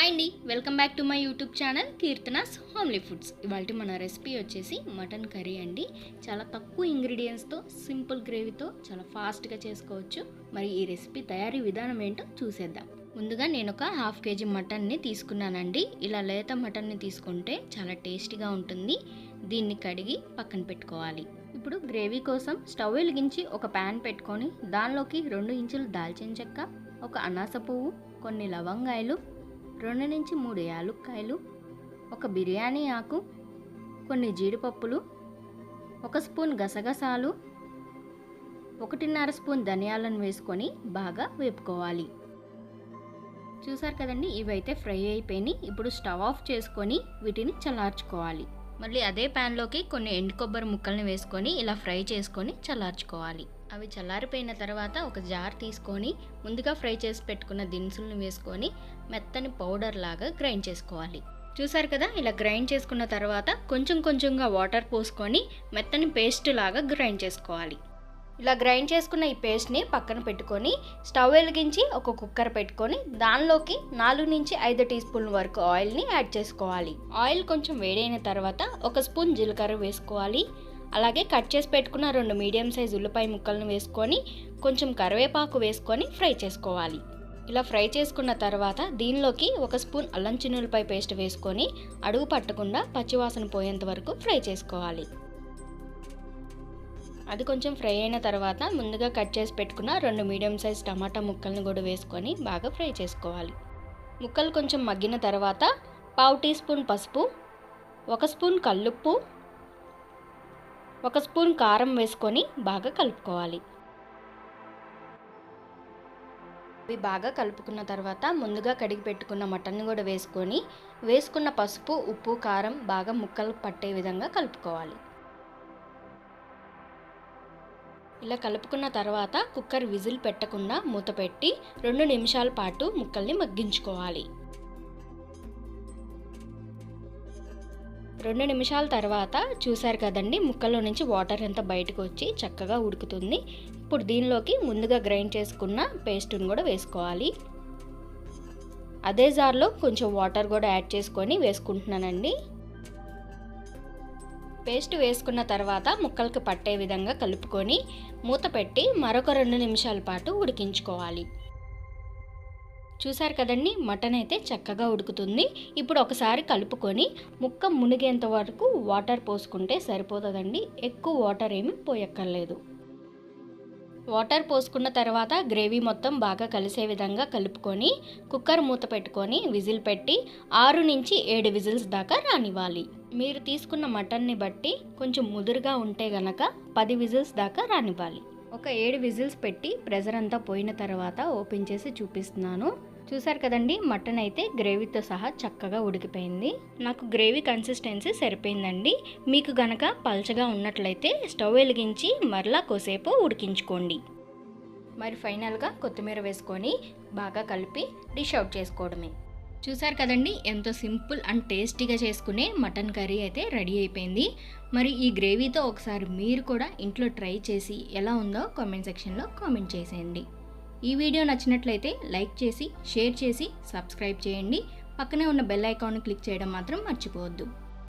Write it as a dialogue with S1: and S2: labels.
S1: Hi అండి, welcome back to my YouTube channel Keerthana's homely foods. ఇవాళ మన రెసిపీ వచ్చేసి మటన్ కర్రీ అండి. చాలా తక్కువ ఇంగ్రీడియంట్స్తో సింపుల్ గ్రేవీతో చాలా ఫాస్ట్గా చేసుకోవచ్చు. మరి ఈ రెసిపీ తయారీ విధానం ఏంటో చూసేద్దాం. ముందుగా నేను ఒక హాఫ్ కేజీ మటన్ని తీసుకున్నానండి. ఇలా లేత మటన్ని తీసుకుంటే చాలా టేస్టీగా ఉంటుంది. దీన్ని కడిగి పక్కన పెట్టుకోవాలి. ఇప్పుడు గ్రేవీ కోసం స్టవ్ వెలిగించి ఒక ప్యాన్ పెట్టుకొని దానిలోకి 2 ఇంచులు దాల్చిన చెక్క, ఒక అనాస పువ్వు, కొన్ని లవంగాయలు, 2 నుంచి 3 యాలుక్కాయలు, ఒక బిర్యానీ ఆకు, కొన్ని జీడిపప్పులు, 1 స్పూన్ గసగసాలు, 1.5 స్పూన్ ధనియాలను వేసుకొని బాగా వేపుకోవాలి. చూసారు కదండి, ఇవైతే ఫ్రై అయిపోయినాయి. ఇప్పుడు స్టవ్ ఆఫ్ చేసుకొని వీటిని చల్లార్చుకోవాలి. మళ్ళీ అదే ప్యాన్లోకి కొన్ని ఎండు కొబ్బరి ముక్కల్ని వేసుకొని ఇలా ఫ్రై చేసుకొని చల్లార్చుకోవాలి. అవి చల్లారిపోయిన తర్వాత ఒక జార్ తీసుకొని ముందుగా ఫ్రై చేసి పెట్టుకున్న దినుసులను వేసుకొని మెత్తని పౌడర్ లాగా గ్రైండ్ చేసుకోవాలి. చూసారు కదా, ఇలా గ్రైండ్ చేసుకున్న తర్వాత కొంచెంగా వాటర్ పోసుకొని మెత్తని పేస్ట్ లాగా గ్రైండ్ చేసుకోవాలి. ఇలా గ్రైండ్ చేసుకున్న ఈ పేస్ట్ని పక్కన పెట్టుకొని స్టవ్ వెలిగించి ఒక కుక్కర్ పెట్టుకొని దానిలోకి 4 నుంచి 5 టీ స్పూన్ల వరకు ఆయిల్ని యాడ్ చేసుకోవాలి. ఆయిల్ కొంచెం వేడైన తర్వాత 1 స్పూన్ జీలకర్ర వేసుకోవాలి. అలాగే కట్ చేసి పెట్టుకున్న 2 మీడియం సైజ్ ఉల్లిపాయ ముక్కలను వేసుకొని కొంచెం కరివేపాకు వేసుకొని ఫ్రై చేసుకోవాలి. ఇలా ఫ్రై చేసుకున్న తర్వాత దీనిలోకి 1 స్పూన్ అల్లం చిన్నులపాయ పేస్ట్ వేసుకొని అడుగు పట్టకుండా పచ్చివాసన పోయేంత వరకు ఫ్రై చేసుకోవాలి. అది కొంచెం ఫ్రై అయిన తర్వాత ముందుగా కట్ చేసి పెట్టుకున్న 2 మీడియం సైజ్ టమాటా ముక్కలను కూడా వేసుకొని బాగా ఫ్రై చేసుకోవాలి. ముక్కలు కొంచెం మగ్గిన తర్వాత 1/2 టీ స్పూన్ పసుపు, 1 స్పూన్ కల్లుప్పు, 1 స్పూన్ కారం వేసుకొని బాగా కలుపుకోవాలి. ఇవి బాగా కలుపుకున్న తర్వాత ముందుగా కడిగి పెట్టుకున్న మటన్ కూడా వేసుకున్న పసుపు, ఉప్పు, కారం బాగా ముక్కలు పట్టే విధంగా కలుపుకోవాలి. ఇలా కలుపుకున్న తర్వాత కుక్కర్ విజిల్ పెట్టకుండా మూత పెట్టి 2 నిమిషాల పాటు ముక్కల్ని మగ్గించుకోవాలి. 2 నిమిషాల తర్వాత చూసారు కదండి, ముక్కల్లో నుంచి వాటర్ అంతా బయటకు వచ్చి చక్కగా ఉడుకుతుంది. ఇప్పుడు దీనిలోకి ముందుగా గ్రైండ్ చేసుకున్న పేస్ట్ని కూడా వేసుకోవాలి. అదే జార్లో కొంచెం వాటర్ కూడా యాడ్ చేసుకొని వేసుకుంటున్నానండి. పేస్ట్ వేసుకున్న తర్వాత ముక్కలకు పట్టే విధంగా కలుపుకొని మూత పెట్టి మరొక 2 నిమిషాల పాటు ఉడికించుకోవాలి. చూసారు కదండి, మటన్ అయితే చక్కగా ఉడుకుతుంది. ఇప్పుడు ఒకసారి కలుపుకొని ముక్క మునిగేంత వరకు వాటర్ పోసుకుంటే సరిపోతుందండి. ఎక్కువ వాటర్ ఏమి పోయక్కర్లేదు. వాటర్ పోసుకున్న తర్వాత గ్రేవీ మొత్తం బాగా కలిసే విధంగా కలుపుకొని కుక్కర్ మూత పెట్టుకొని విజిల్ పెట్టి 6 నుంచి 7 విజిల్స్ దాకా రానివ్వాలి. మీరు తీసుకున్న మటన్ని బట్టి కొంచెం ముదురుగా ఉంటే గనక 10 విజిల్స్ దాకా రానివ్వాలి. ఒక 7 విజిల్స్ పెట్టి ప్రెషర్ అంతా పోయిన తర్వాత ఓపెన్ చేసి చూపిస్తున్నాను. చూసారు కదండి, మటన్ అయితే గ్రేవీతో సహా చక్కగా ఉడికిపోయింది. నాకు గ్రేవీ కన్సిస్టెన్సీ సరిపోయిందండి. మీకు గనక పల్చగా ఉన్నట్లయితే స్టవ్ వెలిగించి మరలా కొద్దిసేపు ఉడికించుకోండి. మరి ఫైనల్గా కొత్తిమీర వేసుకొని బాగా కలిపి డిష్ అవుట్ చేసుకోవడమే. చూసారు కదండి, ఎంతో సింపుల్ అండ్ టేస్టీగా చేసుకునే మటన్ కర్రీ అయితే రెడీ అయిపోయింది. మరి ఈ గ్రేవీతో ఒకసారి మీరు కూడా ఇంట్లో ట్రై చేసి ఎలా ఉందో కామెంట్ సెక్షన్లో కామెంట్ చేసేయండి. ఈ వీడియో నచ్చినట్లయితే లైక్ చేసి, షేర్ చేసి, సబ్స్క్రైబ్ చేయండి. పక్కనే ఉన్న బెల్ ఐకాన్ క్లిక్ చేయడం మాత్రం మర్చిపోవద్దు.